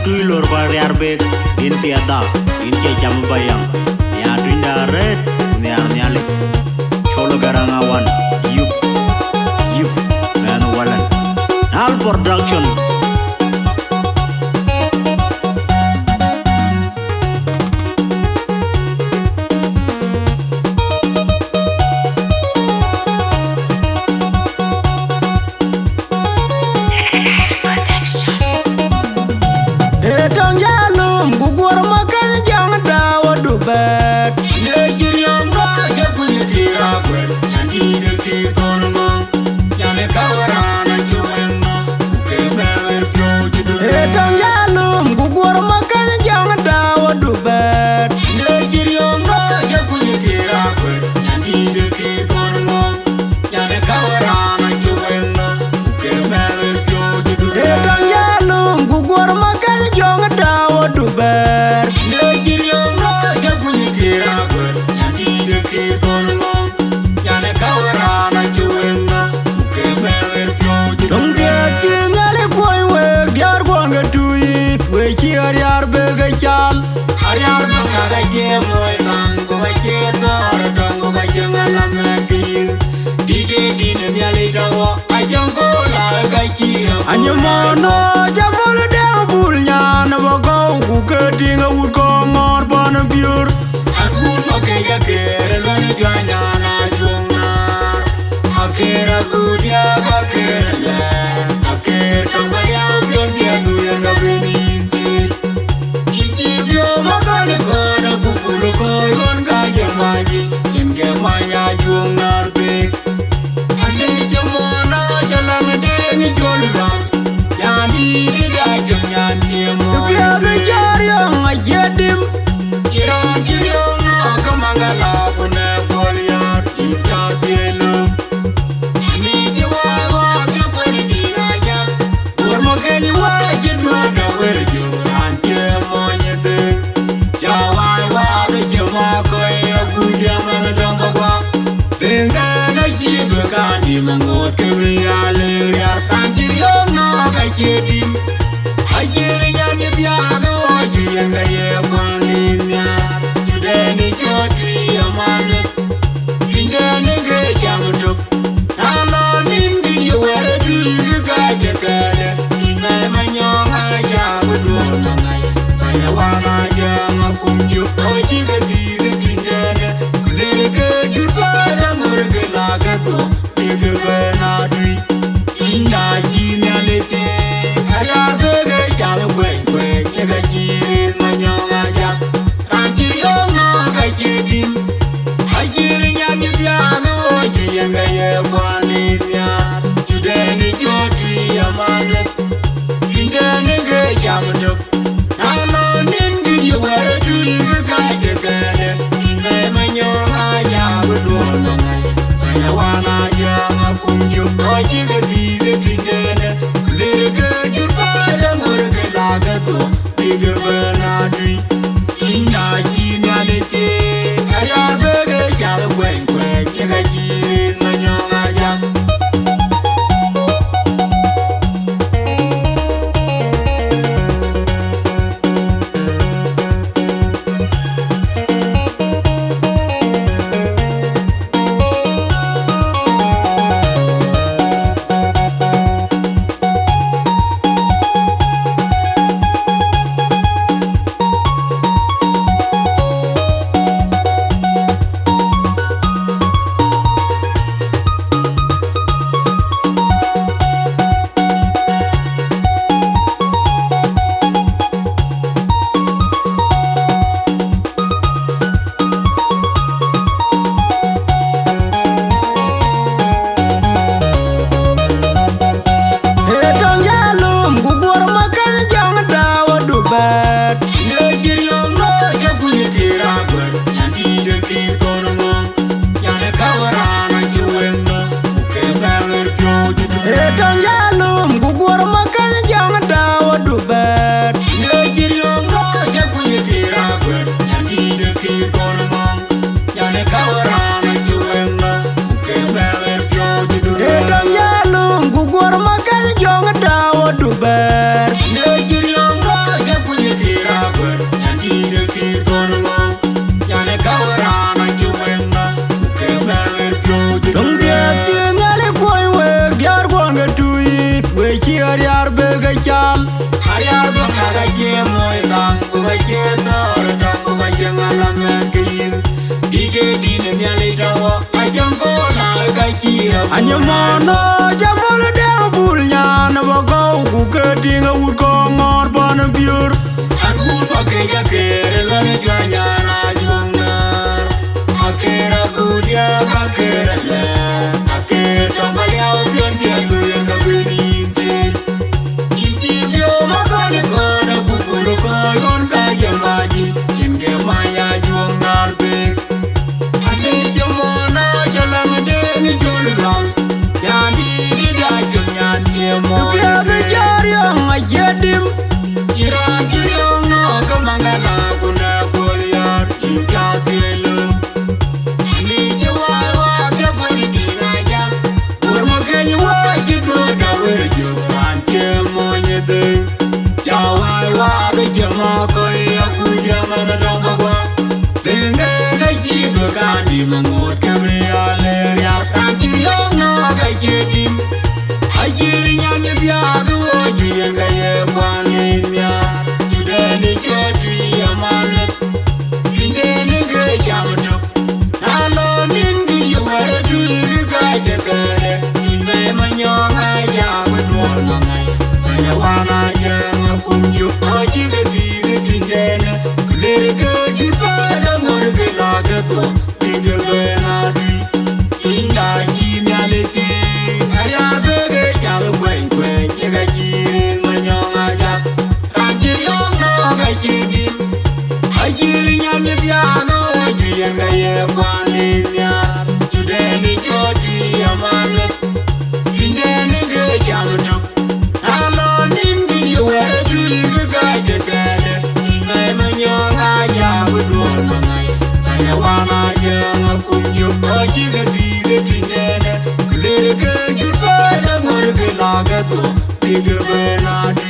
tui lor bari arbek in tiada in ke jam bayang ya dinda red ne arnyale cholo garangawan yup man walan Nal production. Etang jalum gugur makan jang dawa dubet. Nejiriam raja punya kira kwer, jadi deki tonong, jane kawarana juwenno, uke mewer pyo jidu. Etang jalum gugur makan jang dawa dubet. Nejiriam raja punya kira kwer, jadi deki tonong, jane kawarana juwenno, uke mewer pyo jidu. Etang jalum gugur makan jang dawa dubet. Nejiriam raja punya kira kwer, jadi deki tonong, jane kawarana juwenno, uke mewer pyo jidu. Dong dia cingale koi wer diar gwanga tuit. We chiar yar bega chal. Ariar banga je moy bangu bache tor dongu bajanga lamaki dide dine nyali dawo ajango la gachi Anyamono jamol dem bul nyana bago kuketinga urko ngor bana biur. akun makeja kere lone janya na junga akera gudia akera aker tambaya bion dia duya ngabeni inji bio magane kona kupulu koyon kaja maji inge maya junga arbe ane jamona jalan dengi jolga yani da jangan jemo Biaga jaryang ajedim. Kiran kamangala pune kolyar inja tielo ani jiwa wa kuli dinaja urmo kenyi wa jidwa da werju anje monyede jawai wa de jema ko ya gudia man domba wa tenga na jibu kandi mango kebiyale ya kanjiro no ka jedim ajiri nyanya tiago ajiyanga ye kwaninya judeni chotri amane indene ge jamduk nalo ningi yewere duyu gaje kele ina manyonga ya budul mangai baya wana janga kumju ojiga dire kindene kulege jurbana murge lagato dige bena dui inda jinyalete ayar bege jalo kwen kwen lega jiri manyonga ja ranjirionga gajedim ajiri nyanyi diano juyenga ye kwaninya judeni jotri amane indene ge jamduk nalo ningi yewere duyu gaje kele ina manyonga ya budul mangai baya wana janga kumju ojiga dire kindene kulege jurbana murge lagato dige bena dui inda jinyalete ayar bege jalo kwen kwen lega jiri manyonga ja Ariar bega chal Ariar banga je moy bang ku ga je tor dong ku ga jengala mekir dige dine nyale dawo ajango na ga chira Anyamono jamul deng bul nyan bogo ku keting ut ko ngor bon biur Aku pakai jaket lari janyana jungar Akera kudia akera le Akera tambaliau pion dia tu yang kabinti Inci bio makanya kona bukulu koyon kaya maji Inge maya jungar pe Ane jamona jalan dengi julgal Jadi di dajung nyanyi mo Biaga jar yang ajedim Kira-kira no kemangala kuna kuliar inca telu Ani jawa jagoni dinaja Urmakanyi wajidu dawer jukan cemonya deng Jawai waga jama koi aku jangan dongba Tende gaji begani mengut kebiale Riak kira no gajedim Ajirinya nyediadu oju yang gaya wanginya Judani jodwi yang malet Bindeni gaya jamaduk Nalo nindi yuwara dulu gaya kere Inai menyonga jamadul mangai Menyawana yang kumju oji gediri bindeni Kulir kejut pada ngurge lagato Bigel benadui Indah jimyaliti Ariar bege jalo kwen kwen Nyega jirin menyong ajak Ranjir yong no gajidim Ajiri nyamnya tiano Aju yang gaya wanginya Judeni jodwi yang malet Bindeni gaya jamaduk Nalo nindi yuwara dulu gaya kere Inai menyong ajak bedul mangai Menyawana yang kumju oji gediri bindeni Kulir kejut pada ngurge lagato Bigel benadi